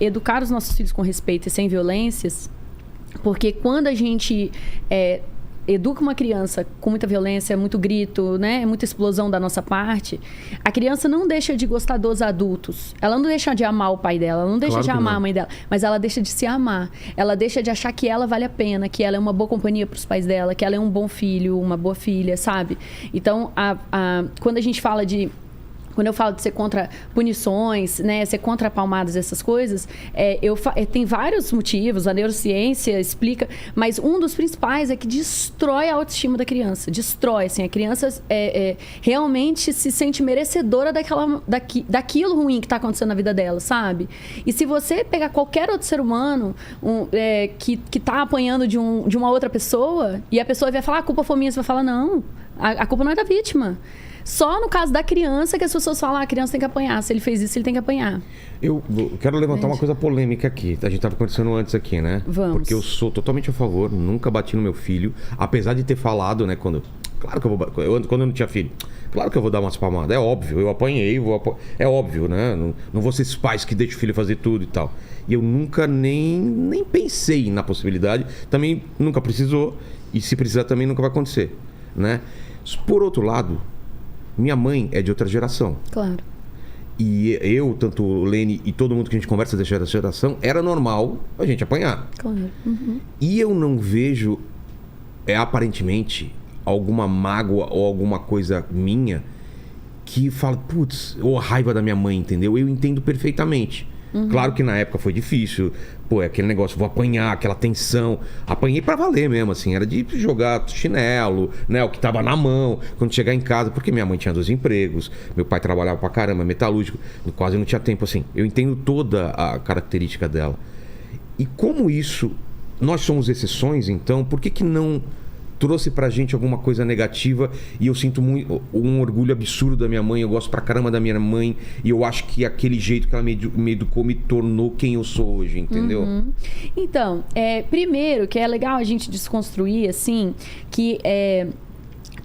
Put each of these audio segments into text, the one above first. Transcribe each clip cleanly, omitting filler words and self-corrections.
Educar os nossos filhos com respeito e sem violências, porque quando a gente educa uma criança com muita violência, muito grito, né, muita explosão da nossa parte, a criança não deixa de gostar dos adultos. Ela não deixa de amar o pai dela, ela não deixa de amar a mãe dela, mas ela deixa de se amar. Ela deixa de achar que ela vale a pena, que ela é uma boa companhia para os pais dela, que ela é um bom filho, uma boa filha, sabe? Então, quando a gente fala de... Quando eu falo de ser contra punições, né, ser contra palmadas, essas coisas, tem vários motivos, a neurociência explica, mas um dos principais é que destrói a autoestima da criança. Destrói, assim, a criança realmente se sente merecedora daquilo ruim que está acontecendo na vida dela, sabe? E se você pegar qualquer outro ser humano que está apanhando de uma outra pessoa, e a pessoa vai falar, a culpa foi minha, você vai falar, não, a culpa não é da vítima. Só no caso da criança que as pessoas falam, a criança tem que apanhar. Se ele fez isso, ele tem que apanhar. Eu quero levantar uma coisa polêmica aqui. A gente estava conversando antes aqui, né? Vamos. Porque eu sou totalmente a favor, nunca bati no meu filho. Apesar de ter falado, né? Quando eu não tinha filho. Claro que eu vou dar umas palmadas. É óbvio, eu apanhei. É óbvio, né? Não vou ser esses pais que deixam o filho fazer tudo e tal. E eu nunca nem pensei na possibilidade. Também nunca precisou. E se precisar também nunca vai acontecer, né? Por outro lado... Minha mãe é de outra geração. Claro. E eu, tanto o Lene e todo mundo que a gente conversa dessa geração, era normal a gente apanhar. Claro. Uhum. E eu não vejo, aparentemente, alguma mágoa ou alguma coisa minha que fala, putz, ou a raiva da minha mãe, entendeu? Eu entendo perfeitamente. Uhum. Claro que na época foi difícil. Pô, aquele negócio, vou apanhar, aquela tensão. Apanhei pra valer mesmo, assim. Era de jogar chinelo, né? O que tava na mão. Quando chegar em casa, porque minha mãe tinha 2 empregos. Meu pai trabalhava pra caramba, metalúrgico. Quase não tinha tempo, assim. Eu entendo toda a característica dela. E como isso... Nós somos exceções, então, por que não... trouxe pra gente alguma coisa negativa? E eu sinto um orgulho absurdo da minha mãe. Eu gosto pra caramba da minha mãe. E eu acho que aquele jeito que ela me educou me tornou quem eu sou hoje, entendeu? Uhum. Então, primeiro que é legal a gente desconstruir, assim, que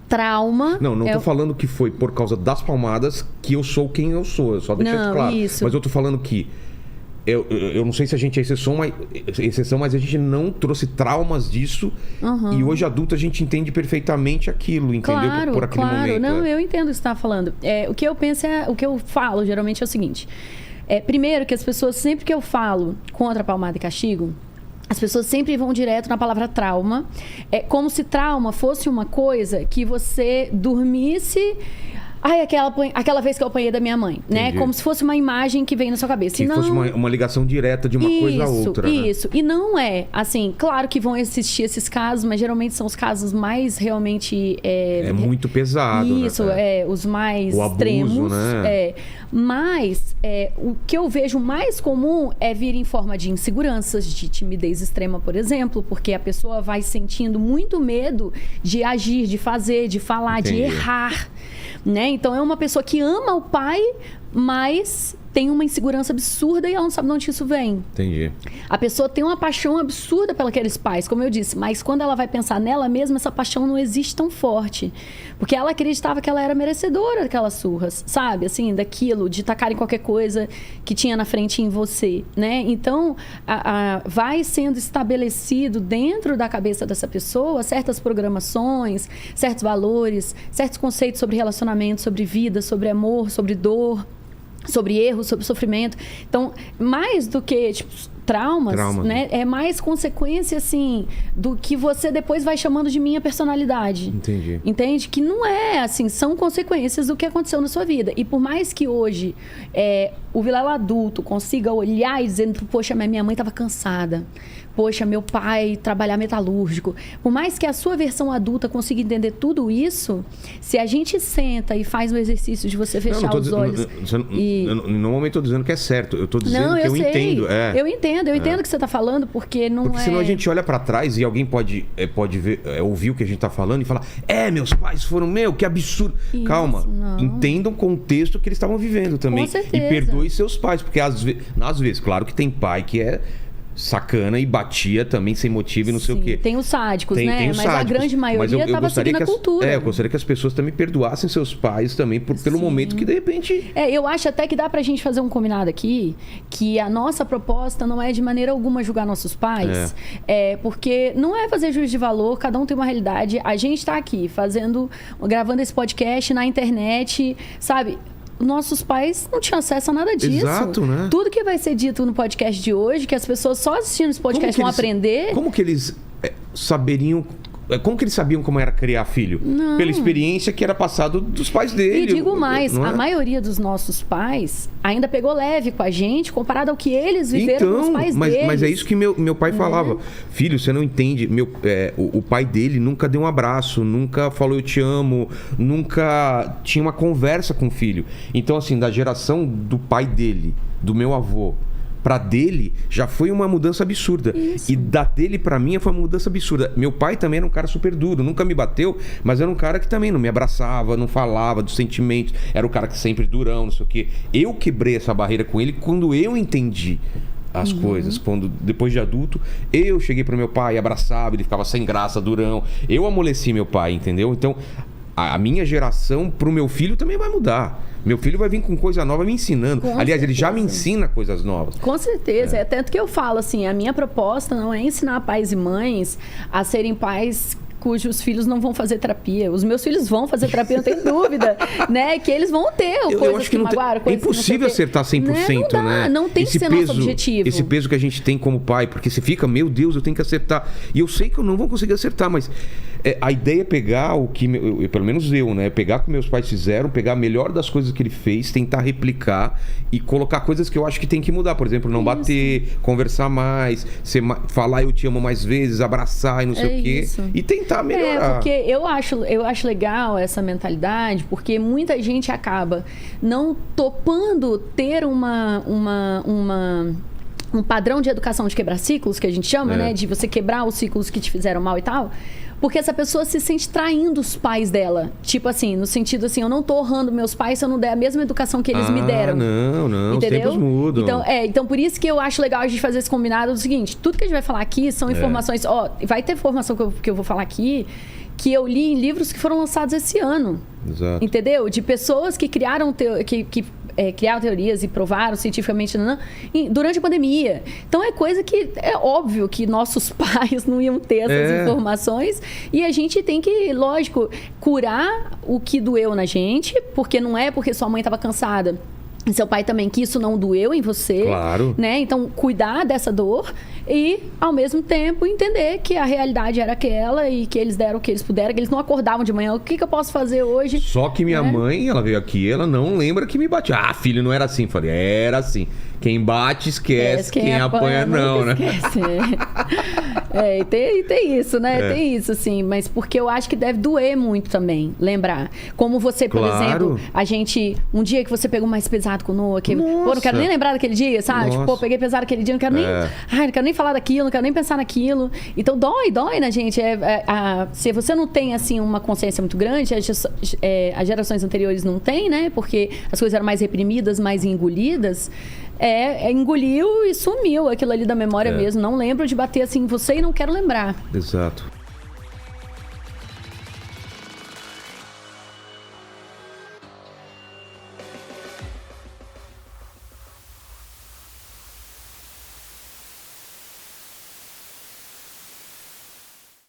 trauma... Não tô falando que foi por causa das palmadas que eu sou quem eu sou. Eu só deixei claro. Isso. Mas eu tô falando que eu não sei se a gente é exceção, mas a gente não trouxe traumas disso. Uhum. E hoje adulto a gente entende perfeitamente aquilo, entendeu? Claro, por aquele momento. Não, eu entendo o que você está falando. O que eu penso o que eu falo geralmente é o seguinte. Primeiro que as pessoas, sempre que eu falo contra palmada e castigo, as pessoas sempre vão direto na palavra trauma. É como se trauma fosse uma coisa que você dormisse... Ai, aquela vez que eu apanhei da minha mãe, né? Como se fosse uma imagem que vem na sua cabeça. Que fosse uma ligação direta de uma coisa a outra. Isso. E não é. Assim, claro que vão existir esses casos, mas geralmente são os casos mais realmente... É muito pesado, isso, né? Os mais o abuso, extremos. Né? Mas o que eu vejo mais comum é vir em forma de inseguranças, de timidez extrema, por exemplo, porque a pessoa vai sentindo muito medo de agir, de fazer, de falar, de errar. Né? Então é uma pessoa que ama o pai, mas tem uma insegurança absurda e ela não sabe de onde isso vem. Entendi. A pessoa tem uma paixão absurda pelos pais, como eu disse, mas quando ela vai pensar nela mesma, essa paixão não existe tão forte. Porque ela acreditava que ela era merecedora daquelas surras, sabe? Assim, daquilo, de tacar em qualquer coisa que tinha na frente em você, né? Então, vai sendo estabelecido dentro da cabeça dessa pessoa certas programações, certos valores, certos conceitos sobre relacionamento, sobre vida, sobre amor, sobre dor, sobre erro, sobre sofrimento. Então, mais do que traumas, né? É mais consequência, assim, do que você depois vai chamando de minha personalidade. Entendi. Entende? Que não é assim, são consequências do que aconteceu na sua vida. E por mais que hoje o Vilela adulto consiga olhar e dizendo, poxa, minha mãe estava cansada. Poxa, meu pai trabalhar metalúrgico. Por mais que a sua versão adulta consiga entender tudo isso, se a gente senta e faz o exercício de você fechar os olhos... No momento estou dizendo que é certo. Eu estou dizendo que eu entendo. Eu entendo o que você está falando, porque não porque senão a gente olha para trás e alguém pode ver, ouvir o que a gente está falando e falar, meus pais foram, que absurdo. Isso, calma, entendam o contexto que eles estavam vivendo também. Com certeza. E perdoe seus pais, porque às vezes, claro que tem pai que sacana e batia também sem motivo e não sei o quê. Tem os sádicos, né? Tem os mas sádicos, a grande maioria estava seguindo a cultura. Eu gostaria que as pessoas também perdoassem seus pais também pelo momento que de repente... Eu acho até que dá pra gente fazer um combinado aqui, que a nossa proposta não é de maneira alguma julgar nossos pais, porque não é fazer juízo de valor, cada um tem uma realidade. A gente tá aqui gravando esse podcast na internet, sabe? Nossos pais não tinham acesso a nada disso. Exato, né? Tudo que vai ser dito no podcast de hoje, que as pessoas só assistindo esse podcast vão aprender... Como que eles saberiam... Como que eles sabiam como era criar filho? Não. Pela experiência que era passado dos pais dele. E digo mais, a maioria dos nossos pais ainda pegou leve com a gente, comparado ao que eles viveram com os pais deles. Mas é isso que meu pai falava. Filho, você não entende. O pai dele nunca deu um abraço, nunca falou eu te amo, nunca tinha uma conversa com o filho. Então, assim, da geração do pai dele, do meu avô, pra dele, já foi uma mudança absurda. Isso. E da dele pra mim foi uma mudança absurda. Meu pai também era um cara super duro, nunca me bateu, mas era um cara que também não me abraçava, não falava dos sentimentos, era o cara que sempre durão, não sei o quê. Eu quebrei essa barreira com ele quando eu entendi as coisas. Quando, depois de adulto, eu cheguei pro meu pai, abraçava, ele ficava sem graça, durão. Eu amoleci meu pai, entendeu? Então, a minha geração pro meu filho também vai mudar. Meu filho vai vir com coisa nova me ensinando. Aliás, ele já me ensina coisas novas. Com certeza. É tanto que eu falo assim, a minha proposta não é ensinar pais e mães a serem pais cujos filhos não vão fazer terapia. Os meus filhos vão fazer terapia, não tem dúvida, né? Que eles vão ter eu acho que não magoaram, é impossível acertar 100%, né? Não tem que ser nosso objetivo. Esse peso que a gente tem como pai, porque você fica, meu Deus, eu tenho que acertar. E eu sei que eu não vou conseguir acertar, mas a ideia é pegar o que, pelo menos eu, né? Pegar o que meus pais fizeram, pegar a melhor das coisas que ele fez, tentar replicar e colocar coisas que eu acho que tem que mudar. Por exemplo, não bater, conversar mais, falar eu te amo mais vezes, abraçar e não sei o quê. E tentar melhorar. Porque eu acho legal essa mentalidade, porque muita gente acaba não topando ter um padrão de educação de quebrar ciclos, que a gente chama, né? De você quebrar os ciclos que te fizeram mal e tal. Porque essa pessoa se sente traindo os pais dela. Tipo assim, no sentido assim, eu não tô honrando meus pais se eu não der a mesma educação que eles me deram. Não, entendeu? Os tempos mudam. Então por isso que eu acho legal a gente fazer esse combinado do seguinte, tudo que a gente vai falar aqui são informações... vai ter informação que eu vou falar aqui que eu li em livros que foram lançados esse ano. Exato. Entendeu? De pessoas que criaram criaram teorias e provaram cientificamente durante a pandemia. Então é coisa que é óbvio que nossos pais não iam ter essas informações e a gente tem que, lógico, curar o que doeu na gente, porque não é porque sua mãe estava cansada e seu pai também, que isso não doeu em você. Claro. Né? Então, cuidar dessa dor e, ao mesmo tempo, entender que a realidade era aquela e que eles deram o que eles puderam, que eles não acordavam de manhã. O que eu posso fazer hoje? Só que minha mãe, ela veio aqui, ela não lembra que me batia. Ah, filho, não era assim. Falei, era assim. Quem bate, esquece. Quem apanha, não, né? Esquece. E tem isso, né? Tem isso, assim. Mas porque eu acho que deve doer muito também, lembrar. Como você, por exemplo, um dia que você pegou mais pesado com o Noah, que, não quero nem lembrar daquele dia, sabe? Tipo, peguei pesado aquele dia, não quero nem... não quero nem falar daquilo, não quero nem pensar naquilo. Então, dói, né, gente? Se você não tem, assim, uma consciência muito grande, as gerações anteriores não têm, né? Porque as coisas eram mais reprimidas, mais engolidas. Engoliu e sumiu aquilo ali da memória mesmo. Não lembro de bater assim em você e não quero lembrar. Exato.